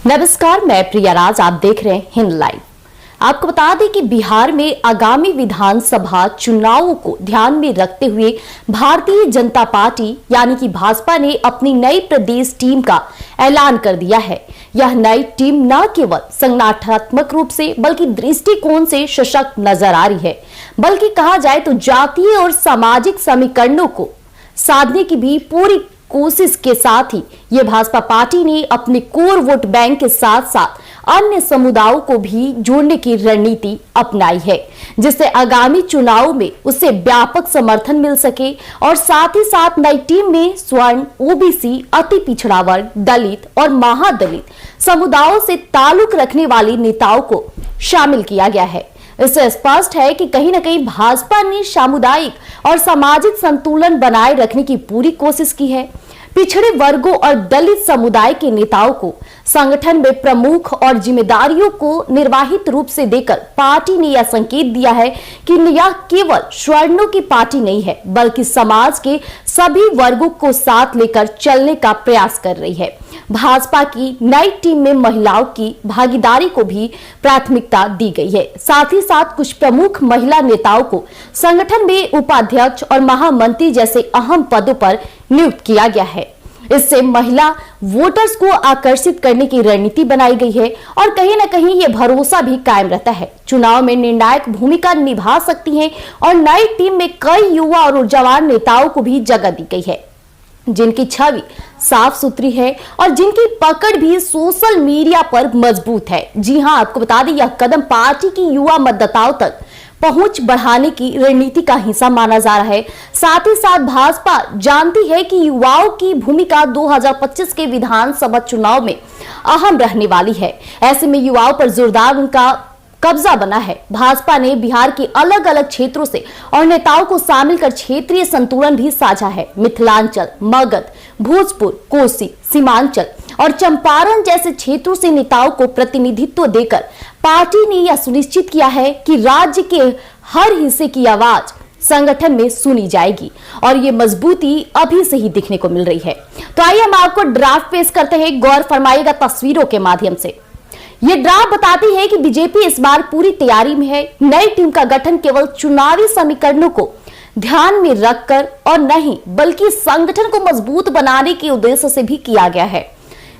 नमस्कार, मैं प्रिया राज। आप देख रहे हैं हिंद लाइव। आपको बता दें कि बिहार में आगामी विधानसभा चुनावों को ध्यान में रखते हुए भारतीय जनता पार्टी यानी कि भाजपा ने अपनी नई प्रदेश टीम का ऐलान कर दिया है। यह नई टीम न केवल संगठनात्मक रूप से बल्कि दृष्टिकोण से सशक्त नजर आ रही है, बल्कि कहा जाए तो जातीय और सामाजिक समीकरणों को साधने की भी पूरी कोशिश के साथ ही ये भाजपा पार्टी ने अपने कोर वोट बैंक के साथ साथ अन्य समुदायों को भी जोड़ने की रणनीति अपनाई है, जिससे आगामी चुनाव में उसे व्यापक समर्थन मिल सके और साथ ही साथ नई टीम में स्वर्ण, ओबीसी, अति पिछड़ा वर्ग, दलित और महादलित समुदायों से ताल्लुक रखने वाले नेताओं को शामिल किया गया है। इससे स्पष्ट है कि कहीं न कहीं भाजपा ने सामुदायिक और सामाजिक संतुलन बनाए रखने की पूरी कोशिश की है। पिछड़े वर्गों और दलित समुदाय के नेताओं को संगठन में प्रमुख और जिम्मेदारियों को निर्वाहित रूप से देकर पार्टी ने यह संकेत दिया है कि यह केवल स्वर्णों की पार्टी नहीं है, बल्कि समाज के सभी वर्गों को साथ लेकर चलने का प्रयास कर रही है। भाजपा की नई टीम में महिलाओं की भागीदारी को भी प्राथमिकता दी गई है। साथ ही साथ कुछ प्रमुख महिला नेताओं को संगठन में उपाध्यक्ष और महामंत्री जैसे अहम पदों पर नियुक्त किया गया है। इससे महिला वोटर्स को आकर्षित करने की रणनीति बनाई गई है और कहीं न कहीं ये भरोसा भी कायम रहता है चुनाव में निर्णायक भूमिका निभा सकती हैं और नई टीम में कई युवा और ऊर्जावान नेताओं को भी जगह दी गई है, जिनकी छवि साफ सुथरी है और जिनकी पकड़ भी सोशल मीडिया पर मजबूत है। जी हां, आपको बता दें, यह कदम पार्टी की युवा मतदाताओं तक पहुंच बढ़ाने की रणनीति का हिस्सा माना जा रहा है। साथ ही साथ भाजपा जानती है कि युवाओं की भूमिका 2025 के विधानसभा चुनाव में अहम रहने वाली है। ऐसे में युवाओं पर जोरदार उनका कब्जा बना है। भाजपा ने बिहार के अलग अलग क्षेत्रों से और नेताओं को शामिल कर क्षेत्रीय संतुलन भी साझा है। मिथिलांचल, मगध, भोजपुर, कोसी, सीमांचल और चंपारण जैसे क्षेत्रों से नेताओं को प्रतिनिधित्व देकर पार्टी ने यह सुनिश्चित किया है कि राज्य के हर हिस्से की आवाज संगठन में सुनी जाएगी और ये मजबूती अभी से ही दिखने को मिल रही है। तो आइए हम आपको ड्राफ्ट पेश करते हैं, गौर फरमाइएगा तस्वीरों के माध्यम से। ये ड्राफ्ट बताती है कि बीजेपी इस बार पूरी तैयारी में है। नई टीम का गठन केवल चुनावी समीकरणों को ध्यान में रखकर और नहीं बल्कि संगठन को मजबूत बनाने के उद्देश्य से भी किया गया है।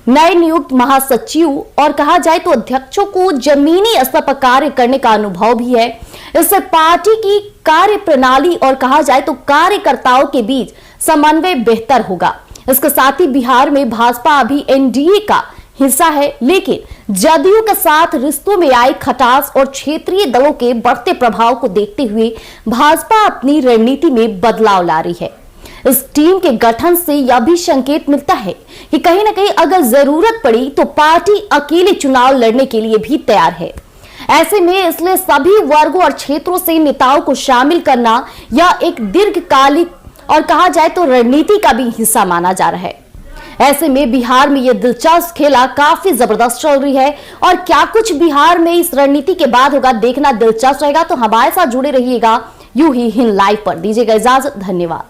नए नियुक्त महासचिव और कहा जाए तो अध्यक्षों को जमीनी स्तर पर कार्य करने का अनुभव भी है। इससे पार्टी की कार्य प्रणाली और कहा जाए तो कार्यकर्ताओं के बीच समन्वय बेहतर होगा। इसके साथ ही बिहार में भाजपा अभी एनडीए का हिस्सा है, लेकिन जदयू के साथ रिश्तों में आई खटास और क्षेत्रीय दलों के बढ़ते प्रभाव को देखते हुए भाजपा अपनी रणनीति में बदलाव ला रही है। इस टीम के गठन से यह भी संकेत मिलता है कि कहीं न कहीं अगर जरूरत पड़ी तो पार्टी अकेले चुनाव लड़ने के लिए भी तैयार है। ऐसे में इसलिए सभी वर्गों और क्षेत्रों से नेताओं को शामिल करना यह एक दीर्घकालिक और कहा जाए तो रणनीति का भी हिस्सा माना जा रहा है। ऐसे में बिहार में यह दिलचस्प खेला काफी जबरदस्त चल रही है और क्या कुछ बिहार में इस रणनीति के बाद होगा, देखना दिलचस्प रहेगा। तो हमारे साथ जुड़े रहिएगा यूं ही हिंद लाइव पर। दीजिएगा इजाजत, धन्यवाद।